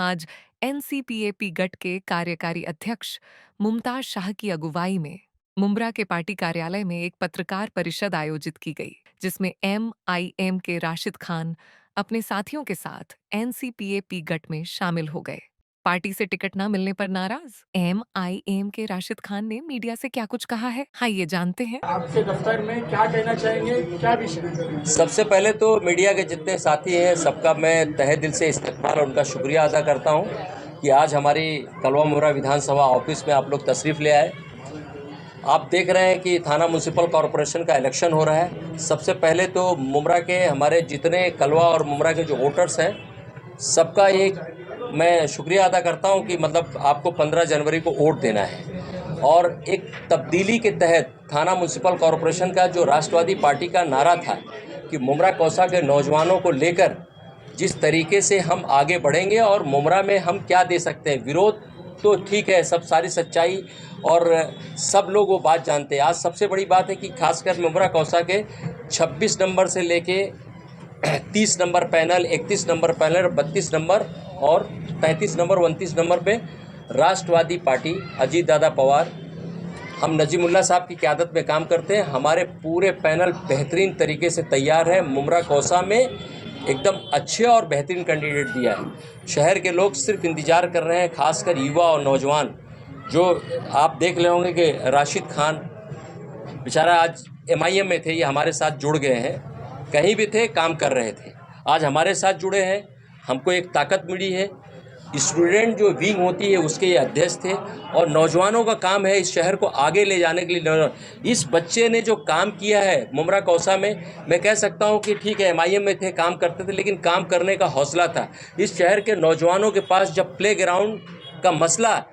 आज एनसीपीएपी गट के कार्यकारी अध्यक्ष मुमताज शाह की अगुवाई में मुंब्रा के पार्टी कार्यालय में एक पत्रकार परिषद आयोजित की गई, जिसमें एमआईएम के राशिद खान अपने साथियों के साथ एनसीपीएपी गट में शामिल हो गए। पार्टी से टिकट न मिलने पर नाराज एमआईएम के राशिद खान ने मीडिया से क्या कुछ कहा है, आइए जानते हैं। आपके दफ्तर में क्या कहना चाहेंगे, क्या विषय? सबसे पहले तो मीडिया के जितने साथी हैं सबका मैं तहे दिल से इस्तकबाल और उनका शुक्रिया अदा करता हूं कि आज हमारी कलवा मुर्रा विधानसभा ऑफिस में आप लोग तशरीफ़ ले आए। आप देख रहे हैं कि थाना म्यूनसिपल कॉरपोरेशन का इलेक्शन हो रहा है। सबसे पहले तो मुमरा के हमारे जितने कलवा और मुमरा के जो वोटर्स हैं सबका एक मैं शुक्रिया अदा करता हूं कि मतलब आपको 15 जनवरी को वोट देना है। और एक तब्दीली के तहत थाना म्यूनसिपल कॉरपोरेशन का जो राष्ट्रवादी पार्टी का नारा था कि मुमरा कौसा के नौजवानों को लेकर जिस तरीके से हम आगे बढ़ेंगे और मुमरा में हम क्या दे सकते हैं, विरोध तो ठीक है, सब सारी सच्चाई और सब लोग वो बात जानते हैं। आज सबसे बड़ी बात है कि खासकर मुमरा कौसा के 26 नंबर से लेके 30 number panel, 31 number panel, 32 number और 33 नंबर, 29 नंबर पे राष्ट्रवादी पार्टी अजीत दादा पवार, हम नजीमुल्ला साहब की क़यादत में काम करते हैं। हमारे पूरे पैनल बेहतरीन तरीके से तैयार है। मुमरा कौसा में एकदम अच्छे और बेहतरीन कैंडिडेट दिया है। शहर के लोग सिर्फ इंतज़ार कर रहे हैं, खासकर युवा और नौजवान। जो आप देख रहे होंगे कि राशिद खान बेचारा आज एमआईएम में थे, ये हमारे साथ जुड़ गए हैं, कहीं भी थे काम कर रहे थे, आज हमारे साथ जुड़े हैं। हमको एक ताकत मिली है। स्टूडेंट जो विंग होती है उसके ये अध्यक्ष थे और नौजवानों का काम है इस शहर को आगे ले जाने के लिए। इस बच्चे ने जो काम किया है मुमरा कौसा में, मैं कह सकता हूं कि ठीक है एमआईएम में थे, काम करते थे, लेकिन काम करने का हौसला था। इस शहर के नौजवानों के पास जब प्ले ग्राउंड का मसला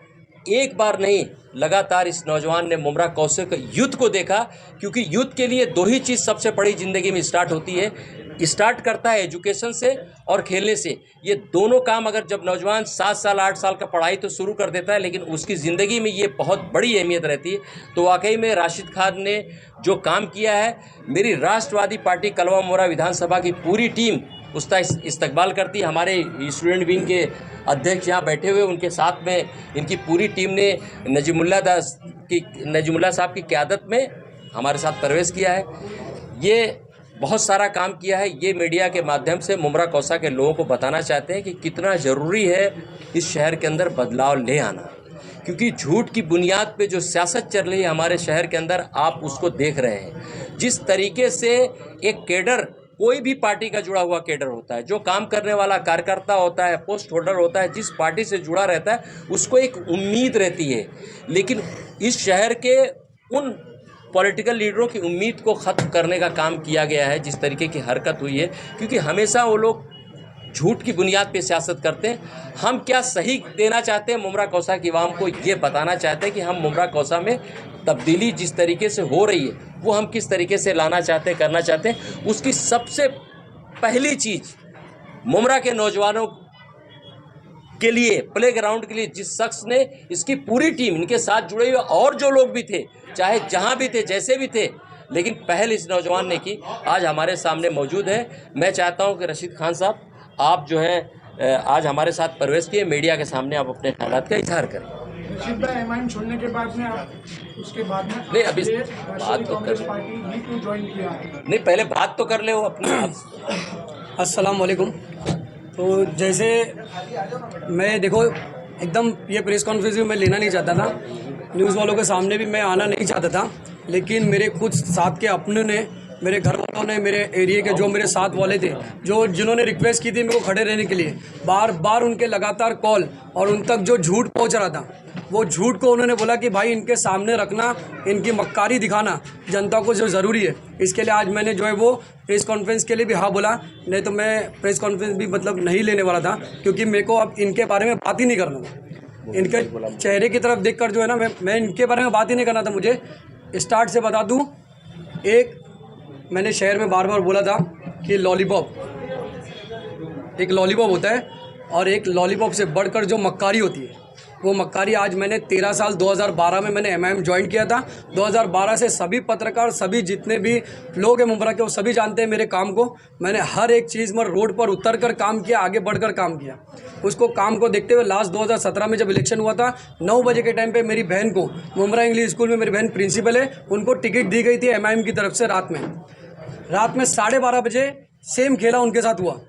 एक बार नहीं, लगातार इस नौजवान ने मुमरा कौसे के युद्ध को देखा, क्योंकि युद्ध के लिए दो ही चीज़ सबसे बड़ी ज़िंदगी में स्टार्ट होती है, स्टार्ट करता है एजुकेशन से और खेलने से। ये दोनों काम अगर जब नौजवान 7 साल 8 साल का पढ़ाई तो शुरू कर देता है, लेकिन उसकी ज़िंदगी में ये बहुत बड़ी अहमियत रहती है। तो वाकई में राशिद खान ने जो काम किया है, मेरी राष्ट्रवादी पार्टी कलवा मुर्रा विधानसभा की पूरी टीम उसका इस्तकबाल करती है। हमारे स्टूडेंट विंग के अध्यक्ष यहाँ बैठे हुए, उनके साथ में इनकी पूरी टीम ने नजीमुल्ला साहब की क़यादत में हमारे साथ प्रवेश किया है। ये बहुत सारा काम किया है। ये मीडिया के माध्यम से मुमरा कौसा के लोगों को बताना चाहते हैं कि कितना ज़रूरी है इस शहर के अंदर बदलाव ले आना, क्योंकि झूठ की बुनियाद पे जो सियासत चल रही है हमारे शहर के अंदर, आप उसको देख रहे हैं। जिस तरीके से एक कैडर, कोई भी पार्टी का जुड़ा हुआ कैडर होता है, जो काम करने वाला कार्यकर्ता होता है, पोस्ट होल्डर होता है, जिस पार्टी से जुड़ा रहता है उसको एक उम्मीद रहती है। लेकिन इस शहर के उन पॉलिटिकल लीडरों की उम्मीद को ख़त्म करने का काम किया गया है, जिस तरीके की हरकत हुई है, क्योंकि हमेशा वो लोग झूठ की बुनियाद पे सियासत करते हैं। हम क्या सही देना चाहते हैं मुमरा कौसा की आवाम को, ये बताना चाहते हैं कि हम मुमरा कौसा में तब्दीली जिस तरीके से हो रही है वो हम किस तरीके से लाना चाहते हैं, करना चाहते हैं। उसकी सबसे पहली चीज़ मुमरा के नौजवानों के लिए, प्ले ग्राउंड के लिए, जिस शख्स ने, इसकी पूरी टीम, इनके साथ जुड़े हुए और जो लोग भी थे, चाहे जहां भी थे, जैसे भी थे, लेकिन पहल इस नौजवान ने की, आज हमारे सामने मौजूद है। मैं चाहता हूं कि रशीद खान साहब, आप जो हैं आज हमारे साथ प्रवेश किए, मीडिया के सामने आप अपने ख्यालात का इजहार करें। एमआईएम छोड़ने के बाद में आप उसके बाद में नहीं, अभी बात तो कर, पार्टी भी क्यों ज्वाइन किया? नहीं, पहले बात तो कर ले वो अपने। अस्सलाम वालेकुम। तो जैसे मैं देखो एकदम ये प्रेस कॉन्फ्रेंस भी मैं लेना नहीं चाहता था, न्यूज़ वालों के सामने भी मैं आना नहीं चाहता था, लेकिन मेरे खुद साथ के अपनों ने, मेरे घर वालों ने, मेरे एरिया के जो मेरे साथ वाले थे, जिन्होंने रिक्वेस्ट की थी मेरे को खड़े रहने के लिए, बार बार उनके लगातार कॉल और उन तक जो झूठ पहुंच रहा था, वो झूठ को उन्होंने बोला कि भाई इनके सामने रखना, इनकी मक्कारी दिखाना जनता को जो ज़रूरी है। इसके लिए आज मैंने जो है वो प्रेस कॉन्फ्रेंस के लिए भी हाँ बोला, नहीं तो मैं प्रेस कॉन्फ्रेंस भी मतलब नहीं लेने वाला था, क्योंकि मेरे को अब इनके बारे में बात ही नहीं करना था। इनके चेहरे की तरफ देखकर जो है ना, मैं इनके बारे में बात ही नहीं करना था। मुझे स्टार्ट से बता दूँ, एक मैंने शहर में बार बार बोला था कि लॉलीपॉप, एक लॉलीपॉप होता है और एक लॉलीपॉप से बढ़कर जो मक्कारी होती है, वो मक्कारी आज मैंने 13 साल 2012 में मैंने MIM ज्वाइन किया था। 2012 से सभी पत्रकार, सभी जितने भी लोग हैं मुंब्रा के, वो सभी जानते हैं मेरे काम को। मैंने हर एक चीज़ में रोड पर उतर कर काम किया, आगे बढ़कर काम किया। उसको काम को देखते हुए लास्ट 2017 में जब इलेक्शन हुआ था, 9 बजे के टाइम पे मेरी बहन को, मुंब्रा इंग्लिश स्कूल में मेरी बहन प्रिंसिपल है, उनको टिकट दी गई थी MIM की तरफ से। रात में 12:30 बजे सेम खेला उनके साथ हुआ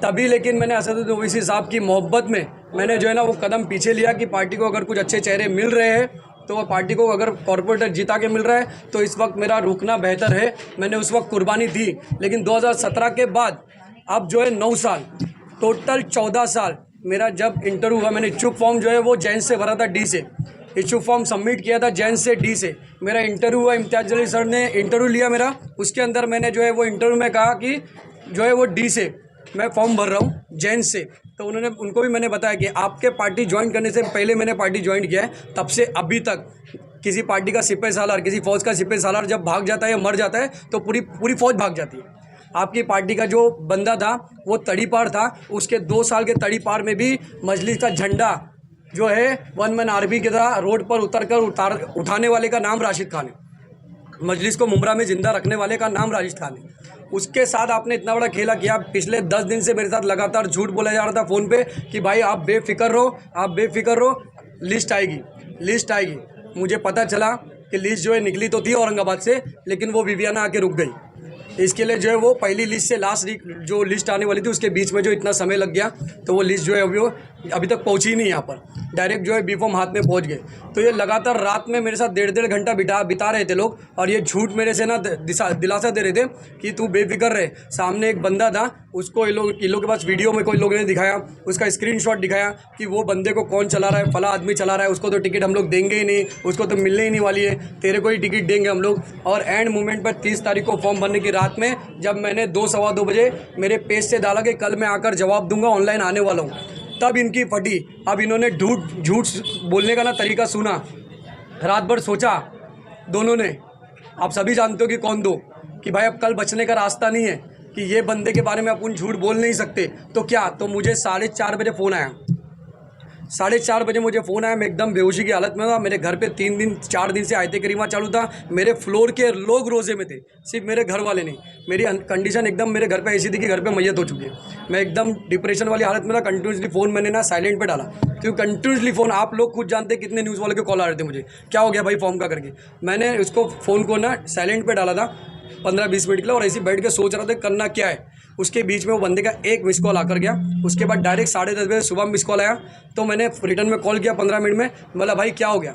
तभी। लेकिन मैंने असदुद्दीन ओवैसी साहब की मोहब्बत में मैंने जो है ना वो कदम पीछे लिया कि पार्टी को अगर कुछ अच्छे चेहरे मिल रहे हैं तो पार्टी को अगर कॉर्पोरेटर जिता के मिल रहा है तो इस वक्त मेरा रुकना बेहतर है। मैंने उस वक्त कुर्बानी दी। लेकिन 2017 के बाद अब जो है 9 साल, टोटल 14 साल मेरा जब इंटरव्यू हुआ, मैंने इच्छुक फॉर्म जो है वो जैन से भरा था, डी से इच्छुक फॉर्म सबमिट किया था, जैन से डी से मेरा इंटरव्यू हुआ। इम्तियाज जलील सर ने इंटरव्यू लिया मेरा, उसके अंदर मैंने जो है वो इंटरव्यू में कहा कि जो है वो डी से मैं फॉर्म भर रहा हूँ जैन से। तो उनको भी मैंने बताया कि आपके पार्टी ज्वाइन करने से पहले मैंने पार्टी ज्वाइन किया है, तब से अभी तक किसी पार्टी का सिपह सालार, किसी फौज का सिपह सालार जब भाग जाता है या मर जाता है तो पूरी फौज भाग जाती है। आपकी पार्टी का जो बंदा था वो तड़ीपार था, उसके 2 साल के तड़ीपार में भी मजलिस का झंडा जो है 1 मैन आर्मी की तरह रोड पर उठाने वाले का नाम राशिद खान है। मजलिस को मुंब्रा में ज़िंदा रखने वाले का नाम राशिद खान है। उसके साथ आपने इतना बड़ा खेला किया। पिछले 10 दिन से मेरे साथ लगातार झूठ बोला जा रहा था फ़ोन पे कि भाई आप बेफिक्र रहो, लिस्ट आएगी। मुझे पता चला कि लिस्ट जो है निकली तो थी औरंगाबाद से, लेकिन वो विवियाना आके रुक गई। इसके लिए जो है वो पहली लिस्ट से लास्ट जो लिस्ट आने वाली थी उसके बीच में जो इतना समय लग गया, तो वो लिस्ट जो है अभी तक पहुंची ही नहीं यहाँ पर। डायरेक्ट जो है बी फॉर्म हाथ में पहुंच गए। तो ये लगातार रात में मेरे साथ 1.5 घंटा बिता रहे थे लोग, और ये झूठ मेरे से ना दिलासा दे रहे थे कि तू बेफिक्र रहे। सामने एक बंदा था, उसको इन लोगों के पास वीडियो में कोई लोगों ने दिखाया, उसका स्क्रीनशॉट दिखाया कि वो बंदे को कौन चला रहा है, फला आदमी चला रहा है, उसको तो टिकट हम लोग देंगे ही नहीं, उसको तो मिलने ही नहीं वाली है, तेरे को ही टिकट देंगे हम लोग। और एंड मोमेंट पर 30 तारीख को फॉर्म भरने की रात में जब मैंने 2 सवा 2 बजे मेरे पेज से डाला कि कल मैं आकर जवाब दूंगा, ऑनलाइन आने वाला हूँ, तब इनकी फटी। अब इन्होंने झूठ बोलने का ना तरीका सुना, रात भर सोचा दोनों ने। आप सभी जानते हो कि कौन दो, कि भाई अब कल बचने का रास्ता नहीं है, कि ये बंदे के बारे में अपन झूठ बोल नहीं सकते। तो क्या, तो मुझे 4:30 बजे फ़ोन आया। 4:30 बजे मुझे फ़ोन आया। मैं एकदम बेहोशी की हालत में था। मेरे घर पे 4 दिन से आयते करीमा चालू था। मेरे फ्लोर के लोग रोज़े में थे, सिर्फ मेरे घर वाले नहीं। मेरी कंडीशन एकदम मेरे घर पे ऐसी थी कि घर पे मैयत हो चुकी है। मैं एकदम डिप्रेशन वाली हालत में था। कंटिन्यूसली फ़ोन मैंने ना साइलेंट पे डाला, क्योंकि कंटिन्यूसली फ़ोन, आप लोग खुद जानते कितने न्यूज़ वालों के कॉल आ रहे थे मुझे, क्या हो गया भाई फॉर्म का करके। मैंने उसको फ़ोन को ना साइलेंट पे डाला था 15-20 मिनट के लिए, और ऐसे बैठ के सोच रहा था करना क्या है। उसके बीच में वो बंदे का एक मिस कॉल आकर गया। उसके बाद डायरेक्ट 10:30 बजे सुबह मिस कॉल आया, तो मैंने रिटर्न में कॉल किया 15 मिनट में। बोला भाई क्या हो गया,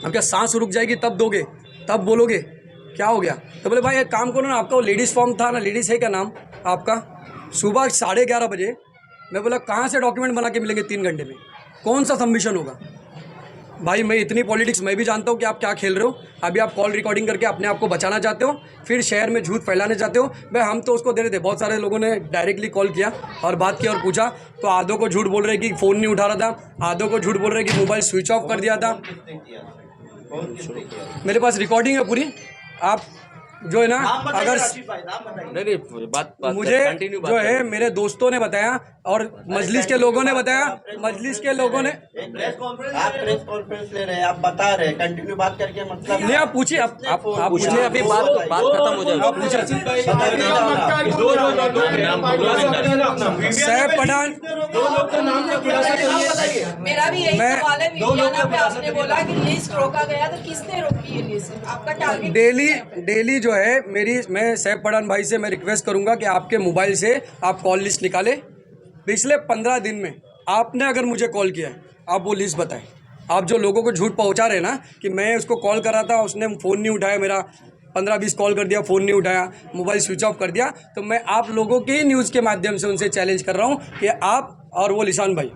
अब क्या सांस रुक जाएगी तब दोगे, तब बोलोगे क्या हो गया। तो बोले भाई एक काम करो ना, आपका वो लेडीज़ फॉर्म था ना, लेडीज़ है क्या नाम आपका। सुबह 11:30 बजे मैं बोला कहाँ से डॉक्यूमेंट बना के मिलेंगे 3 घंटे में, कौन सा सबमिशन होगा। भाई मैं इतनी पॉलिटिक्स मैं भी जानता हूँ कि आप क्या खेल रहे हो। अभी आप कॉल रिकॉर्डिंग करके अपने आप को बचाना चाहते हो, फिर शहर में झूठ फैलाने चाहते हो। भाई हम तो उसको दे रहे थे, बहुत सारे लोगों ने डायरेक्टली कॉल किया और बात किया और पूछा, तो आधों को झूठ बोल रहे कि फ़ोन नहीं उठा रहा था, आधों को झूठ बोल रहे कि मोबाइल स्विच ऑफ कर दिया था। मेरे पास रिकॉर्डिंग है पूरी। आप जो है ना, अगर नहीं बात मुझे जो है मेरे दोस्तों ने बताया और मजलिस के लोगों ने बताया, मजलिस के लोगों ने प्रेस कॉन्फ्रेंस ले रहे हैं, आप बता रहे हैं, कंटिन्यू बात करके मतलब नहीं। आप पूछिए, आप पूछिए, अभी बात खत्म हो जाएगी। आप पूछिए। सैफ पठान, मेरा भी यही सवाल है। विवियाना पे आपने बोला कि लिस्ट रोका गया, तो किसने रोकी है लिस्ट? आपका टारगेट डेली जो है मैं सैफ पठान भाई से मैं रिक्वेस्ट करूंगा कि आपके मोबाइल से आप कॉल लिस्ट निकालें। पिछले 15 दिन में आपने अगर मुझे कॉल किया है, आप वो लिस्ट बताएं। आप जो लोगों को झूठ पहुंचा रहे हैं ना कि मैं उसको कॉल कर रहा था, उसने फ़ोन नहीं उठाया, मेरा 15-20 कॉल कर दिया, फ़ोन नहीं उठाया, मोबाइल स्विच ऑफ कर दिया, तो मैं आप लोगों के न्यूज़ के माध्यम से उनसे चैलेंज कर रहा हूँ कि आप और वो लिसान भाई,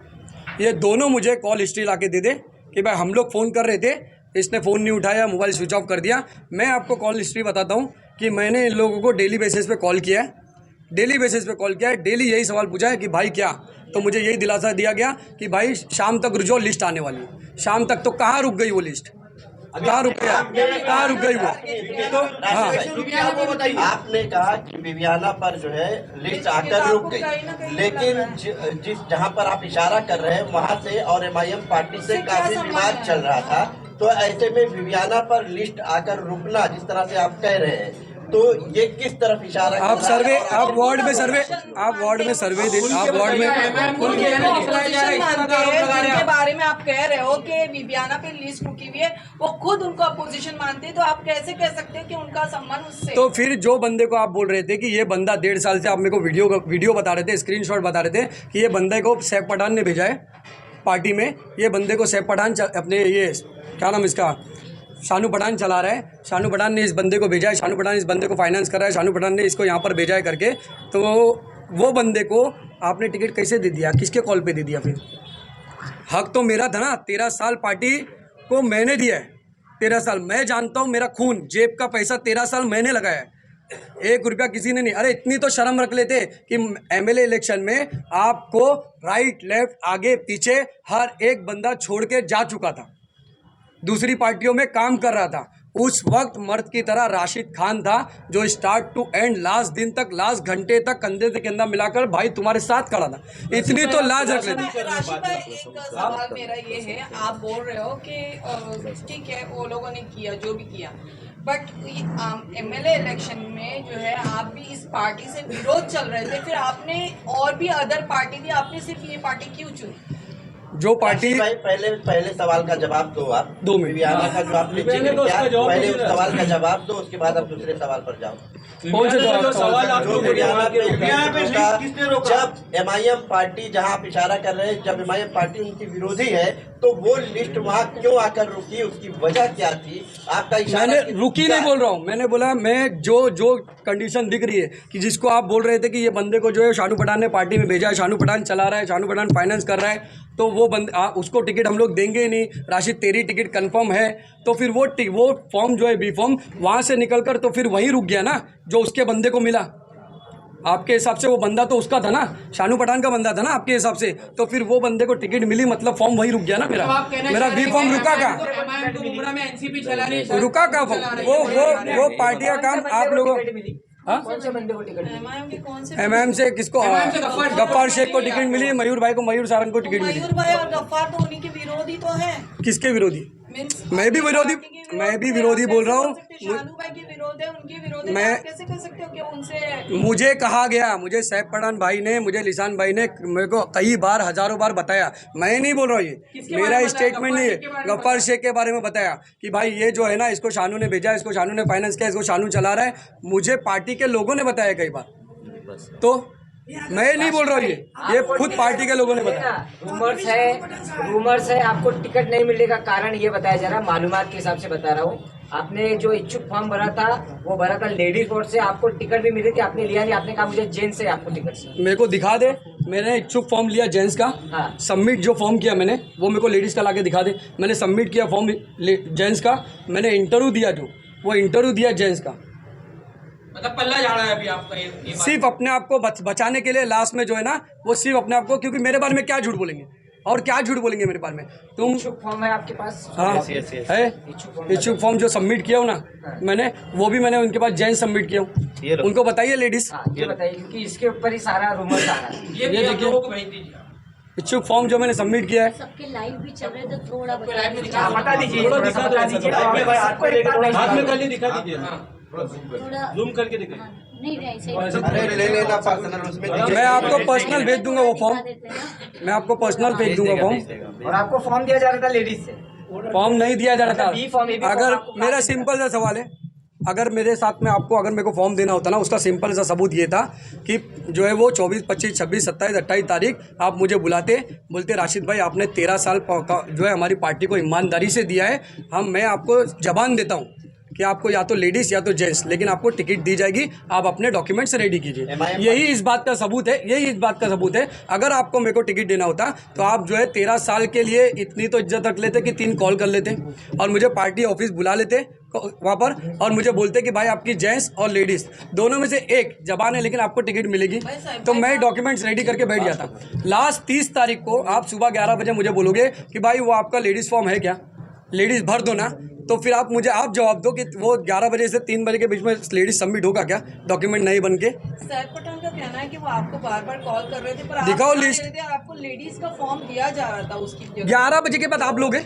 ये दोनों मुझे कॉल हिस्ट्री ला के दे दें कि भाई हम लोग फ़ोन कर रहे थे, इसने फ़ोन नहीं उठाया, मोबाइल स्विच ऑफ कर दिया। मैं आपको कॉल हिस्ट्री बताता हूँ कि मैंने इन लोगों को डेली बेसिस पे कॉल किया है, डेली यही सवाल पूछा है कि भाई क्या, तो मुझे यही दिलासा दिया गया कि भाई शाम तक रुझो, लिस्ट आने वाली है। शाम तक तो कहाँ रुक गई वो लिस्ट, कहाँ रुक गया, कहाँ रुक गई वो? तो हाँ, आपने कहा कि विवियाना पर जो है लिस्ट आकर रुक गई, लेकिन जिस जहां पर आप इशारा कर रहे हैं वहां से और MIM पार्टी से काफी विवाद चल रहा था, तो ऐसे में विवियाना पर लिस्ट आकर रुकना जिस तरह से आप कह रहे हैं, तो ये किस तरफ इशारा? आप सर्वे, आप वार्ड में सर्वे, आप वार्ड में सर्वे दे, आप वार्ड में अपोजिशन मानते हैं, जिनके बारे में आप कह रहे हो कि विवियाना पे लिस्ट रुकी हुई है, वो खुद उनको अपोजिशन मानते हैं, तो आप कैसे कह सकते हो कि उनका संबंध उससे? तो फिर जो बंदे को आप बोल रहे थे कि ये बंदा 1.5 साल से, आप मेरे को वीडियो बता रहे थे, स्क्रीनशॉट बता रहे थे कि ये बंदे को सैफ पठान ने भेजा है पार्टी में, ये बंदे को सैफ पठान अपने ये क्या नाम इसका शानू पठान चला रहा है, शानू पठान ने इस बंदे को भेजा है, शानू पठान इस बंदे को फाइनेंस कर रहा है, शानू पठान ने इसको यहाँ पर भेजा है करके। तो वो बंदे को आपने टिकट कैसे दे दिया, किसके कॉल पे दे दिया? फिर हक तो मेरा था ना, 13 साल पार्टी को मैंने दिया है, 13 साल मैं जानता हूँ, मेरा खून जेब का पैसा 13 साल मैंने लगाया है, 1 रुपया किसी ने नहीं। अरे इतनी तो शर्म रख लेते कि MLA इलेक्शन में आपको राइट लेफ्ट आगे पीछे हर एक बंदा छोड़ के जा चुका था, दूसरी पार्टियों में काम कर रहा था। उस वक्त मर्द की तरह राशिद खान था जो स्टार्ट टू एंड लास्ट दिन तक, लास्ट घंटे तक कंधे से कंधा मिलाकर भाई तुम्हारे साथ खड़ा था। इतनी तो लाज रख लेती। राशिद भाई, एक सवाल मेरा ये है, आप बोल रहे हो कि ठीक है वो लोगों ने किया जो भी किया, बट MLA इलेक्शन में जो है आप भी इस पार्टी से विरोध चल रहे थे, फिर आपने और भी अदर पार्टी दी, आपने सिर्फ ये पार्टी क्यों चुनी? जो पार्टी भाई पहले सवाल का जवाब दो आप, 2 मिनट विवियाना का जो आपने जिक्र किया, पहले उस सवाल का जवाब दो, उसके बाद आप दूसरे सवाल पर जाओ। कौन से सवाल? जो विवियाना पे जब MIM पार्टी, जहां आप इशारा कर रहे हैं, जब MIM पार्टी उनकी विरोधी है, तो वो लिस्ट वहां क्यों आकर रुकी, उसकी वजह क्या थी? आपका इशारा मैंने रुकी नहीं बोल रहा हूँ, मैंने बोला मैं जो कंडीशन दिख रही है कि जिसको आप बोल रहे थे कि ये बंदे को जो है शानू पठान ने पार्टी में भेजा है, शानू पठान चला रहा है, शानू पठान फाइनेंस कर रहा है, तो वो उसको टिकट हम लोग देंगे ही नहीं। राशिद तेरी टिकट कंफर्म है, तो फिर वो फॉर्म जो है बी फॉर्म वहाँ से निकलकर तो फिर वहीं रुक गया ना जो उसके बंदे को मिला। आपके हिसाब से वो बंदा तो उसका था ना, शानू पठान का बंदा था ना आपके हिसाब से, तो फिर वो बंदे को टिकट मिली, मतलब फॉर्म वहीं रुक गया ना मेरा बी फॉर्म रुका का रुका का फॉर्म, वो पार्टी का काम आप लोगों MIM से किसको? गफ्फार शेख को टिकट मिली, मयूर भाई को, मयूर सारंग को टिकट मिली। मयूर भाई और गफ्फार तो उन्हीं के विरोधी तो है। किसके विरोधी? मैं भी विरोधी बोल रहा हूँ। शानू भाई के विरोध है, उनके विरोध है, मैं आप कैसे कर सकते हो कि उनसे? मुझे कहा गया, मुझे सैफ पठान भाई ने, मुझे लिसान भाई ने मेरे को कई बार, हजारों बार बताया, मैं नहीं बोल रहा हूँ, ये मेरा स्टेटमेंट नहीं है, गफ्फार शेख के बारे में बताया कि भाई ये जो है ना, इसको शानू ने भेजा, इसको शानू ने फाइनेंस किया, इसको शानू चला रहा है, मुझे पार्टी के लोगों ने बताया कई बार, तो मैं नहीं बोल रहा हूँ, ये खुद पार्टी के लोगों ने बताया। रूमर्स है आपको टिकट नहीं मिलने का कारण ये बताया जा रहा है, मालूमात के हिसाब से बता रहा हूँ। आपने जो इच्छुक फॉर्म भरा था वो भरा था लेडीज बोर्ड से, आपको टिकट भी मिली थी, आपने लिया नहीं, आपने कहा मुझे जेंट्स से आपको टिकट से। मेरे को दिखा दे, मैंने इच्छुक फॉर्म लिया जेंट्स का, हाँ। सबमिट जो फॉर्म किया मैंने वो मेरे को लेडीज़ का ला के दिखा दे। मैंने सबमिट किया फॉर्म जेंट्स का, मैंने इंटरव्यू दिया, जो वो इंटरव्यू दिया जेंट्स का, मतलब पल्ला जा रहा है अभी आपका ये सिर्फ अपने आप को बचाने के लिए लास्ट में जो है ना, वो सिर्फ अपने आप को, क्योंकि मेरे बारे में क्या झूठ बोलेंगे और क्या झूठ बोलेंगे मेरे बारे में। तुम इच्छुक फॉर्म है आपके पास? हाँ है, इच्छुक फॉर्म जो सबमिट किया हो ना मैंने, वो भी मैंने उनके पास जेंट्स सबमिट किया हूँ, उनको बताइए लेडीज। ये बताइए, क्योंकि इसके ऊपर ही सारा रूमर आ रहा है। ये देखिए इच्छुक फॉर्म जो मैंने सबमिट किया है, सबके लाइव भी चल रहे थे, थोड़ा बता दीजिए, बता दीजिए, हाथ में कर ली, दिखा दीजिए, थोड़ा जूम करके दिखाइए। नहीं ऐसे ही अरे ले लेना पर्सनल, उसमें मैं आपको पर्सनल भेज दूंगा वो फॉर्म, मैं आपको पर्सनल भेज दूंगा फॉर्म। और आपको फॉर्म दिया जा रहा था लेडीज से? फॉर्म नहीं दिया जा रहा बी फॉर्म, ए बी था। फॉर्म अगर आपको मेरा सिंपल सा सवाल है, अगर मेरे साथ में आपको, अगर मेरे को फॉर्म देना होता ना, उसका सिंपल सा सबूत ये था कि जो है वो 24, 25, 26, 27, 28 तारीख आप मुझे बुलाते, बोलते राशिद भाई आपने 13 साल जो है हमारी पार्टी को ईमानदारी से दिया है, मैं आपको जबान देता हूँ कि आपको या तो लेडीज़ या तो जेंट्स, लेकिन आपको टिकट दी जाएगी, आप अपने डॉक्यूमेंट्स रेडी कीजिए। यही इस बात का सबूत है, यही इस बात का सबूत है। अगर आपको मेरे को टिकट देना होता तो आप जो है 13 साल के लिए इतनी तो इज्जत रख लेते कि 3 कॉल कर लेते और मुझे पार्टी ऑफिस बुला लेते वहाँ पर और मुझे बोलते कि भाई आपकी जेंट्स और लेडीज़ दोनों में से एक जबान है, लेकिन आपको टिकट मिलेगी, तो मैं डॉक्यूमेंट्स रेडी करके बैठ जाता। लास्ट 30 तारीख को आप सुबह 11 बजे मुझे बोलोगे कि भाई वो आपका लेडीज़ फॉर्म है क्या, लेडीज़ भर दो ना, तो फिर आप मुझे आप जवाब दो कि वो 11 बजे से 3 बजे के बीच में लेडीज़ सबमिट होगा क्या डॉक्यूमेंट नहीं बन के? सैफ पठान का कहना है कि वो आपको बार बार कॉल कर रहे थे, पर दिखाओ आप लिस्ट। दे रहे थे, आपको लेडीज का फॉर्म दिया जा रहा था उसकी जगह। 11 बजे के बाद आप लोगे,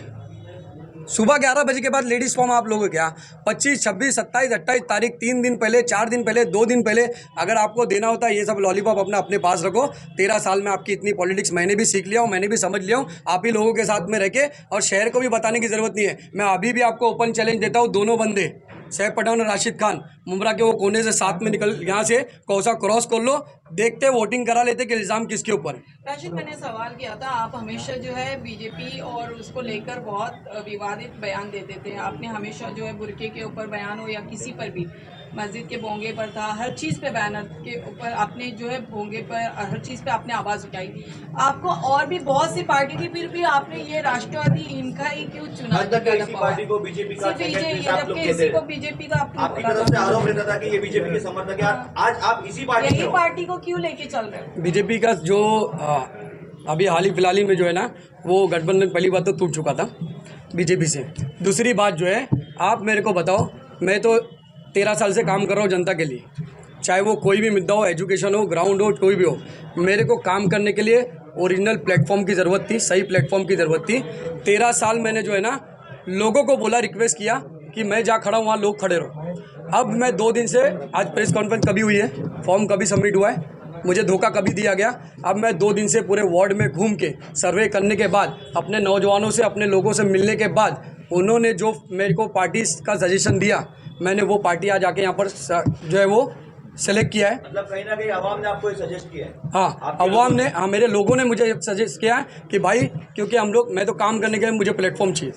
सुबह 11 बजे के बाद लेडीज़ फॉर्म आप लोगे क्या? 25, 26, 27, 28 तारीख, 3 दिन पहले, 4 दिन पहले, 2 दिन पहले अगर आपको देना होता है ये सब लॉलीपॉप अपने पास रखो। 13 साल में आपकी इतनी पॉलिटिक्स मैंने भी सीख लिया हूँ, मैंने भी समझ लिया हूँ। आप ही लोगों के साथ में रह के, और शहर को भी बताने की ज़रूरत नहीं है। मैं अभी भी आपको ओपन चैलेंज देता हूँ, दोनों बंदे सैफ पठान और राशिद खान मुमरा के वो कोने से साथ में निकल, यहाँ से कौसा क्रॉस कर लो, देखते वोटिंग करा लेते कि इल्ज़ाम किसके ऊपर है। राशिद, मैंने सवाल किया था, आप हमेशा जो है बीजेपी और उसको लेकर बहुत विवादित बयान देते थे। आपने हमेशा जो है बुरके के ऊपर बयान हो या किसी पर भी, मस्जिद के भोंगे पर था, हर चीज़ पे बैनर के ऊपर आपने जो है भोंगे पर हर चीज़ पे आपने आवाज़ उठाई। आपको और भी बहुत सी पार्टी थी, फिर भी आपने ये राष्ट्रवादी इनका ही क्यों चुना? पार्टी को बीजेपी का जबकि इसी को बीजेपी का आपकी तरफ से आरोप रहता था कि ये बीजेपी के समर्थक है, आज आप इसी पार्टी यही पार्टी को क्यों लेके चल रहे हो? बीजेपी का जो अभी हाल ही फिलहाल ही में जो है ना, वो गठबंधन पहली बात तो टूट चुका था बीजेपी से। दूसरी बात जो है, आप मेरे को बताओ, मैं तो 13 साल से काम कर रहा हूँ जनता के लिए, चाहे वो कोई भी मुद्दा हो, एजुकेशन हो, ग्राउंड हो, कोई भी हो। मेरे को काम करने के लिए ओरिजिनल प्लेटफॉर्म की ज़रूरत थी, सही प्लेटफॉर्म की ज़रूरत थी। 13 साल मैंने जो है ना लोगों को बोला, रिक्वेस्ट किया कि मैं जहाँ खड़ा हूँ वहाँ लोग खड़े रहो। अब मैं 2 दिन से, आज प्रेस कॉन्फ्रेंस कभी हुई है, फॉर्म कभी सबमिट हुआ है, मुझे धोखा कभी दिया गया। अब मैं 2 दिन से पूरे वार्ड में घूम के सर्वे करने के बाद, अपने नौजवानों से, अपने लोगों से मिलने के बाद, उन्होंने जो मेरे को पार्टी का सजेशन दिया, मैंने वो पार्टी आज आके यहाँ पर जो है वो सेलेक्ट किया है। मतलब कहीं ना कहीं आवाम ने आपको सजेस्ट किया है? हाँ, अवाम ने, हाँ मेरे लोगों ने मुझे सजेस्ट किया है कि भाई, क्योंकि हम लोग, मैं तो काम करने के लिए मुझे प्लेटफॉर्म चाहिए,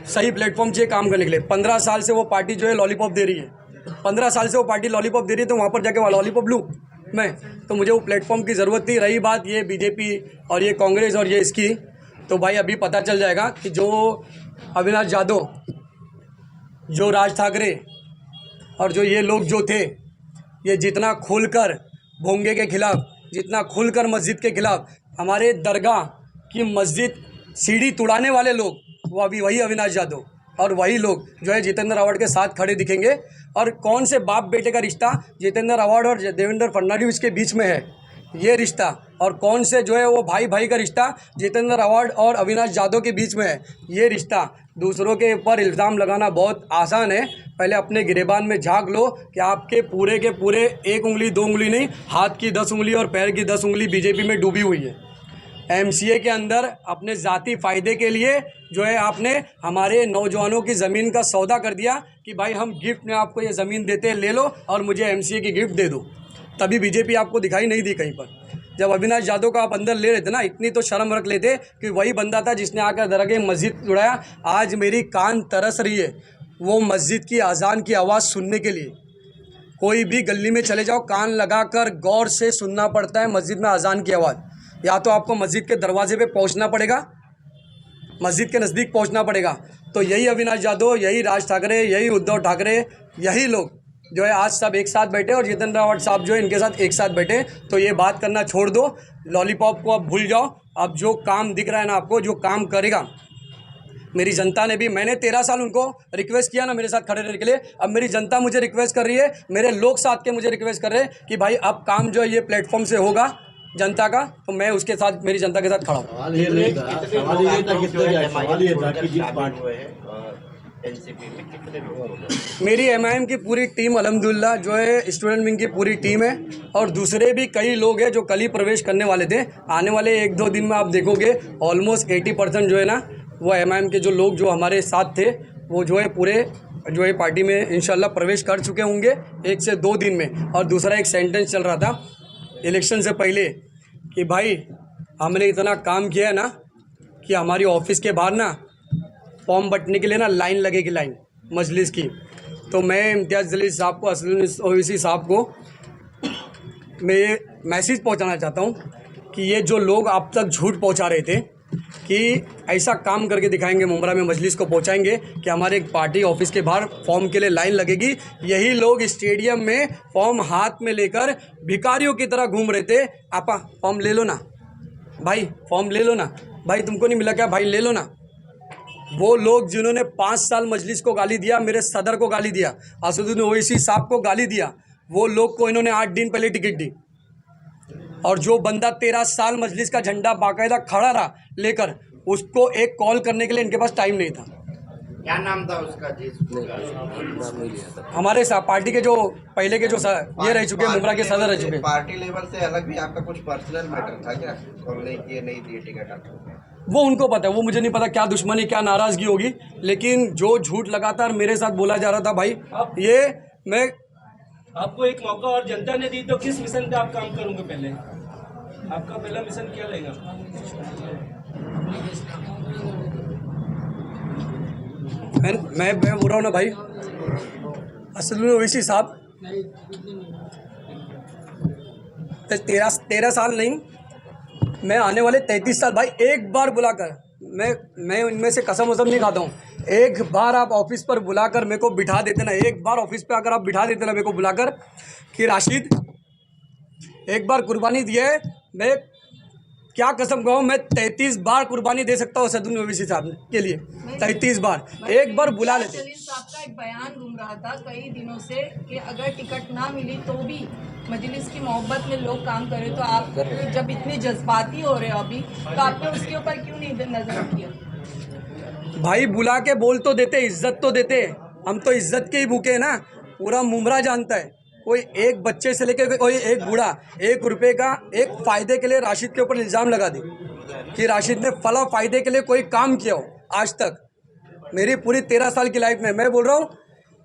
सही प्लेटफॉर्म चाहिए काम करने के लिए। 15 साल से वो पार्टी जो है लॉलीपॉप दे रही है, 15 साल से वो पार्टी लॉलीपॉप दे रही है, तो वहाँ पर जाके वहाँ लॉलीपॉप लूँ मैं? तो मुझे वो प्लेटफॉर्म की ज़रूरत थी। रही बात ये बीजेपी और ये कांग्रेस और ये इसकी, तो भाई अभी पता चल जाएगा कि जो अविनाश यादव, जो राज ठाकरे और जो ये लोग जो थे, ये जितना खुलकर भोंगे के खिलाफ, जितना खुलकर मस्जिद के खिलाफ, हमारे दरगाह की मस्जिद सीढ़ी तुड़ाने वाले लोग, वो अभी वही अविनाश यादव और वही लोग जो है जितेंद्र आवाड के साथ खड़े दिखेंगे। और कौन से बाप बेटे का रिश्ता जितेंद्र आवाड और देवेंद्र फडणवीस के बीच में है ये रिश्ता, और कौन से जो है वो भाई भाई का रिश्ता जितेंद्र आवाड और अविनाश यादव के बीच में है ये रिश्ता। दूसरों के ऊपर इल्ज़ाम लगाना बहुत आसान है, पहले अपने गिरेबान में झांक लो कि आपके पूरे के पूरे 1 उंगली 2 उंगली नहीं, हाथ की 10 उंगली और पैर की 10 उंगली बीजेपी में डूबी हुई है। एमसीए के अंदर अपने ज़ाती फ़ायदे के लिए जो है आपने हमारे नौजवानों की ज़मीन का सौदा कर दिया कि भाई हम गिफ्ट में आपको ये ज़मीन देते हैं, ले लो और मुझे एमसीए की गिफ्ट दे दो। तभी बीजेपी आपको दिखाई नहीं दी कहीं पर। जब अविनाश यादव को आप अंदर ले रहे थे ना, इतनी तो शर्म रख लेते कि वही बंदा था जिसने आकर दरगाह मस्जिद जुड़ाया। आज मेरी कान तरस रही है वो मस्जिद की अजान की आवाज़ सुनने के लिए। कोई भी गली में चले जाओ, कान लगाकर गौर से सुनना पड़ता है मस्जिद में अजान की आवाज़। या तो आपको मस्जिद के दरवाजे पे पहुंचना पड़ेगा, मस्जिद के नज़दीक पहुंचना पड़ेगा। तो यही अविनाश यादव, यही राज ठाकरे, यही उद्धव ठाकरे, यही लोग जो है आज सब एक साथ बैठे, और जितेंद्र आवाड साहब जो है इनके साथ एक साथ बैठे। तो ये बात करना छोड़ दो, लॉलीपॉप को अब भूल जाओ। अब जो काम दिख रहा है ना आपको, जो काम करेगा, मेरी जनता ने भी, मैंने 13 साल उनको रिक्वेस्ट किया ना मेरे साथ खड़े रहने के लिए, अब मेरी जनता मुझे रिक्वेस्ट कर रही है, मेरे लोग साथ के मुझे रिक्वेस्ट कर रहे हैं कि भाई अब काम जो है ये प्लेटफॉर्म से होगा जनता का, तो मैं उसके साथ, मेरी जनता के साथ खड़ा हूँ। मेरी एमआईएम की पूरी टीम अल्हम्दुलिल्लाह जो है स्टूडेंट विंग की पूरी टीम है, और दूसरे भी कई लोग हैं जो कल ही प्रवेश करने वाले थे। आने वाले 1-2 दिन में आप देखोगे ऑलमोस्ट 80% जो है ना वो एमआईएम के जो लोग जो हमारे साथ थे वो जो है पूरे जो है पार्टी में इंशाल्लाह प्रवेश कर चुके होंगे 1 से 2 दिन में। और दूसरा एक सेंटेंस चल रहा था इलेक्शन से पहले कि भाई हमने इतना काम किया है ना कि हमारी ऑफिस के बाहर ना फॉर्म बटने के लिए ना लाइन लगेगी, लाइन मजलिस की। तो मैं इम्तियाज़ जलील साहब को, असलुन ओवैसी साहब को मैं ये मैसेज पहुंचाना चाहता हूं कि ये जो लोग अब तक झूठ पहुंचा रहे थे कि ऐसा काम करके दिखाएंगे, मुमरा में मजलिस को पहुंचाएंगे कि हमारे पार्टी ऑफिस के बाहर फॉर्म के लिए लाइन लगेगी, यही लोग स्टेडियम में फॉर्म हाथ में लेकर भिखारियों की तरह घूम रहे थे। आपा फॉर्म ले लो ना भाई, फॉर्म ले लो ना भाई, तुमको नहीं मिला क्या भाई, ले लो ना। वो लोग जिन्होंने 5 साल मजलिस को गाली दिया, मेरे सदर को गाली दिया, असदुद्दीन ओवैसी साहब को गाली दिया, वो लोग को इन्होंने 8 दिन पहले टिकट दी। और जो बंदा 13 साल मजलिस का झंडा बाकायदा खड़ा रहा लेकर, उसको एक कॉल करने के लिए इनके पास टाइम नहीं था। क्या नाम था उसका? हमारे साथ पार्टी के जो पहले के जो ये रह चुके हैं, मुमरा के सदर रह चुके हैं। पार्टी लेवल से अलग भी आपका कुछ पर्सनल मैटर था क्या? कॉल नहीं किए, नहीं दिए टिकट आपको? वो उनको पता है, वो मुझे नहीं पता क्या दुश्मनी क्या नाराज़गी होगी, लेकिन जो झूठ लगातार मेरे साथ बोला जा रहा था भाई, ये मैं आपको एक मौका और जनता ने दी, तो किस मिशन पे आप काम करोगे? पहले आपका पहला मिशन क्या रहेगा? मैं बोल रहा हूँ ना भाई, असदुद्दीन ओवैसी साहब 13 साल नहीं, मैं आने वाले 33 साल भाई, एक बार बुलाकर, मैं उनमें से कसम वसम नहीं खाता हूँ, एक बार आप ऑफिस पर बुलाकर मेरे को बिठा देते ना, एक बार ऑफिस पे आकर आप बिठा देते ना मेरे को बुलाकर कि राशिद एक बार कुर्बानी दिए, मैं क्या कसम कहूँ, मैं 33 बार कुर्बानी दे सकता हूँ असदुद्दीन ओवैसी साहब के लिए, 33 बार, एक बार बुला लेते। साहब का एक बयान घूम रहा था कई दिनों से कि अगर टिकट ना मिली तो भी मजलिस की मोहब्बत में लोग काम करें, तो आप जब इतने जज्बाती हो रहे हो अभी, तो आपने उसके ऊपर क्यों नहीं नजर किया? भाई बुला के बोल तो देते, इज्जत तो देते, हम तो इज्जत के ही भूखे हैं ना, पूरा मुमरा जानता है। कोई एक बच्चे से लेकर कोई एक बूढ़ा 1 रुपये का एक फ़ायदे के लिए राशिद के ऊपर इल्ज़ाम लगा दे कि राशिद ने फला फ़ायदे के लिए कोई काम किया हो आज तक मेरी पूरी 13 साल की लाइफ में। मैं बोल रहा हूँ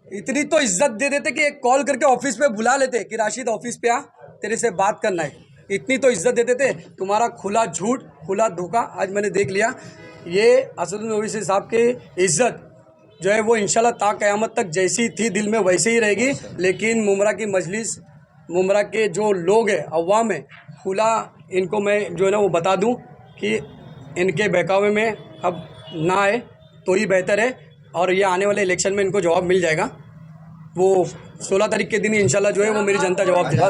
इतनी तो इज्जत दे देते कि एक कॉल करके ऑफिस पे बुला लेते कि राशिद ऑफिस पे आ, तेरे से बात करना है, इतनी तो इज्जत दे देते। तुम्हारा खुला झूठ, खुला धोखा आज मैंने देख लिया। ये असदुद्दीन ओवैसी साहब की इज्जत जो है वो इंशाल्लाह ता क़यामत तक जैसी थी दिल में वैसे ही रहेगी, लेकिन मुमरा की मजलिस, मुमरा के जो लोग हैं, अवाम है, खुला इनको मैं जो है ना वो बता दूं कि इनके बहकावे में अब ना आए तो ही बेहतर है, और ये आने वाले इलेक्शन में इनको जवाब मिल जाएगा। वो 16 तारीख के दिन ही इंशाल्लाह जो है वो मेरी जनता जवाब देगा।